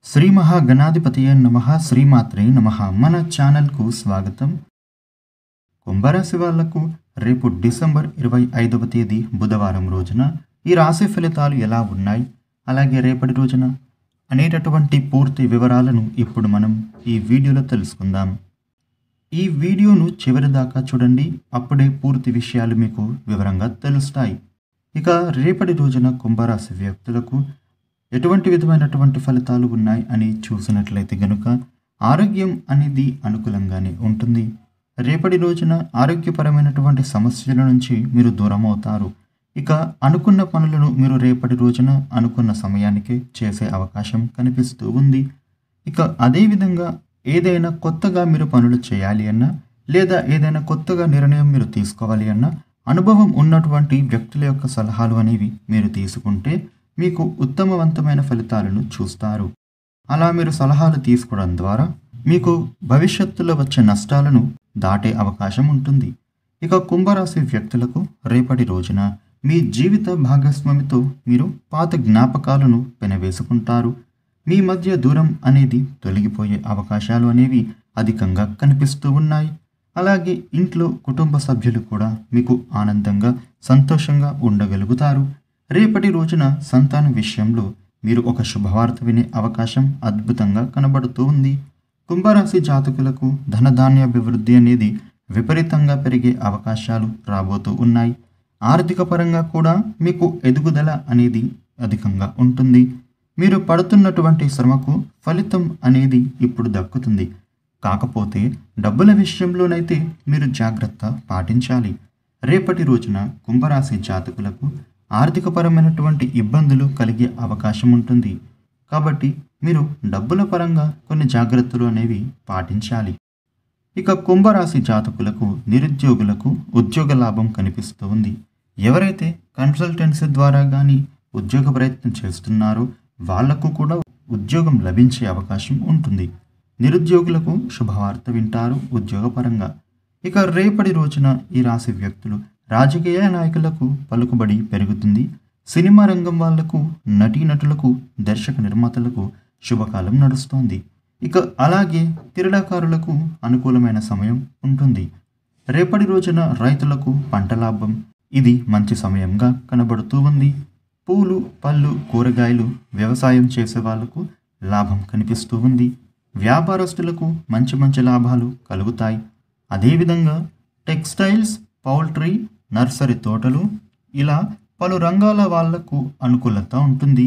శ్రీ మహాగణాధిపతయే నమః శ్రీమాత్రే నమః. మన ఛానల్కు స్వాగతం. కుంభరాశి వాళ్లకు రేపు డిసెంబర్ 25వ తేదీ బుధవారం రోజున ఈ రాశి ఫలితాలు ఎలా ఉన్నాయి, అలాగే రేపటి రోజున అనేటటువంటి పూర్తి వివరాలను ఇప్పుడు మనం ఈ వీడియోలో తెలుసుకుందాం. ఈ వీడియోను చివరి దాకా చూడండి, అప్పుడే పూర్తి విషయాలు మీకు వివరంగా తెలుస్తాయి. ఇక రేపటి రోజున కుంభరాశి వ్యక్తులకు ఎటువంటి విధమైనటువంటి ఫలితాలు ఉన్నాయి అని చూసినట్లయితే గనుక ఆరోగ్యం అనేది అనుకూలంగానే ఉంటుంది. రేపటి రోజున ఆరోగ్యపరమైనటువంటి సమస్యల నుంచి మీరు దూరం అవుతారు. ఇక అనుకున్న పనులను మీరు రేపటి రోజున అనుకున్న సమయానికే చేసే అవకాశం కనిపిస్తూ ఉంది. ఇక అదేవిధంగా ఏదైనా కొత్తగా మీరు పనులు చేయాలి అన్నా, లేదా ఏదైనా కొత్తగా నిర్ణయం మీరు తీసుకోవాలి అన్నా అనుభవం ఉన్నటువంటి వ్యక్తుల యొక్క సలహాలు అనేవి మీరు తీసుకుంటే మీకు ఉత్తమవంతమైన ఫలితాలను చూస్తారు. అలా మీరు సలహాలు తీసుకోవడం ద్వారా మీకు భవిష్యత్తులో వచ్చే నష్టాలను దాటే అవకాశం ఉంటుంది. ఇక కుంభరాశి వ్యక్తులకు రేపటి రోజున మీ జీవిత భాగస్వామితో మీరు పాత జ్ఞాపకాలను పెనవేసుకుంటారు. మీ మధ్య దూరం అనేది తొలగిపోయే అవకాశాలు అనేవి అధికంగా కనిపిస్తూ ఉన్నాయి. అలాగే ఇంట్లో కుటుంబ సభ్యులు కూడా మీకు ఆనందంగా సంతోషంగా ఉండగలుగుతారు. రేపటి రోజున సంతానం విషయంలో మీరు ఒక శుభవార్త వినే అవకాశం అద్భుతంగా కనబడుతూ ఉంది. కుంభరాశి జాతకులకు ధనధాన్యాభివృద్ధి అనేది విపరీతంగా పెరిగే అవకాశాలు రాబోతూ ఉన్నాయి. ఆర్థిక పరంగా కూడా మీకు ఎదుగుదల అనేది అధికంగా ఉంటుంది. మీరు పడుతున్నటువంటి శ్రమకు ఫలితం అనేది ఇప్పుడు దక్కుతుంది. కాకపోతే డబ్బుల విషయంలోనైతే మీరు జాగ్రత్త పాటించాలి. రేపటి రోజున కుంభరాశి జాతకులకు ఆర్థికపరమైనటువంటి ఇబ్బందులు కలిగే అవకాశం ఉంటుంది. కాబట్టి మీరు డబ్బుల పరంగా కొన్ని జాగ్రత్తలు అనేవి పాటించాలి. ఇక కుంభరాశి జాతకులకు నిరుద్యోగులకు ఉద్యోగ లాభం కనిపిస్తూ ఉంది. ఎవరైతే కన్సల్టెన్సీ ద్వారా కానీ ఉద్యోగ ప్రయత్నం చేస్తున్నారో వాళ్లకు కూడా ఉద్యోగం లభించే అవకాశం ఉంటుంది. నిరుద్యోగులకు శుభవార్త వింటారు ఉద్యోగపరంగా. ఇక రేపటి రోజున ఈ రాశి వ్యక్తులు రాజకీయ నాయకులకు పలుకుబడి పెరుగుతుంది. సినిమా రంగం వాళ్లకు, నటీనటులకు, దర్శక నిర్మాతలకు శుభకాలం నడుస్తోంది. ఇక అలాగే క్రీడాకారులకు అనుకూలమైన సమయం ఉంటుంది. రేపటి రోజున రైతులకు పంట లాభం ఇది మంచి సమయంగా కనబడుతూ ఉంది. పూలు, పళ్ళు, కూరగాయలు వ్యవసాయం చేసే వాళ్లకు లాభం కనిపిస్తూ ఉంది. వ్యాపారస్తులకు మంచి మంచి లాభాలు కలుగుతాయి. అదేవిధంగా టెక్స్టైల్స్, పౌల్ట్రీ, నర్సరీ తోటలు ఇలా పలు రంగాల వాళ్లకు అనుకూలత ఉంటుంది.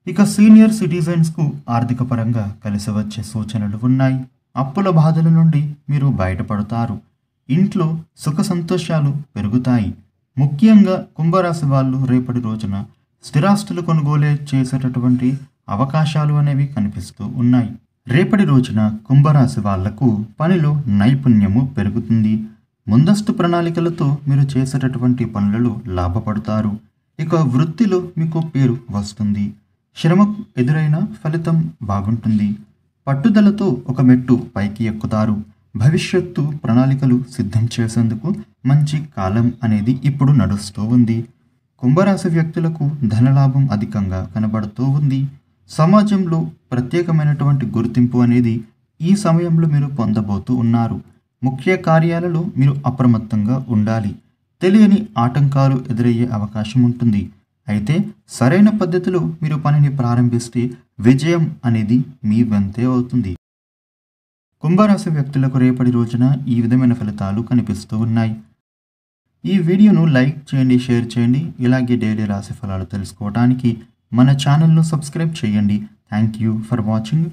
ఇక సీనియర్ సిటిజన్స్కు ఆర్థిక పరంగా కలిసి వచ్చే సూచనలు ఉన్నాయి. అప్పుల బాధల నుండి మీరు బయటపడతారు. ఇంట్లో సుఖ సంతోషాలు పెరుగుతాయి. ముఖ్యంగా కుంభరాశి వాళ్ళు రేపటి రోజున స్థిరాస్తులు కొనుగోలు చేసేటటువంటి అవకాశాలు అనేవి కనిపిస్తూ ఉన్నాయి. రేపటి రోజున కుంభరాశి వాళ్లకు పనిలో నైపుణ్యము పెరుగుతుంది. ముందస్తు ప్రణాళికలతో మీరు చేసేటటువంటి పనులలో లాభపడతారు. ఇక వృత్తిలో మీకు పేరు వస్తుంది. శ్రమకు ఎదురైన ఫలితం బాగుంటుంది. పట్టుదలతో ఒక మెట్టు పైకి ఎక్కుతారు. భవిష్యత్తు ప్రణాళికలు సిద్ధం చేసేందుకు మంచి కాలం అనేది ఇప్పుడు నడుస్తూ ఉంది. కుంభరాశి వ్యక్తులకు ధనలాభం అధికంగా కనబడుతూ ఉంది. సమాజంలో ప్రత్యేకమైనటువంటి గుర్తింపు అనేది ఈ సమయంలో మీరు పొందబోతూ ఉన్నారు. ముఖ్య కార్యాలలో మీరు అప్రమత్తంగా ఉండాలి. తెలియని ఆటంకాలు ఎదురయ్యే అవకాశం ఉంటుంది. అయితే సరైన పద్ధతిలో మీరు పనిని ప్రారంభిస్తే విజయం అనేది మీ వెంటే అవుతుంది. కుంభరాశి వ్యక్తులకు రేపటి రోజున ఈ విధమైన ఫలితాలు కనిపిస్తూ ఉన్నాయి. ఈ వీడియోను లైక్ చేయండి, షేర్ చేయండి. ఇలాగే డైలీ రాశి ఫలాలు తెలుసుకోవడానికి మన ఛానల్ను సబ్స్క్రైబ్ చేయండి. Thank you for watching.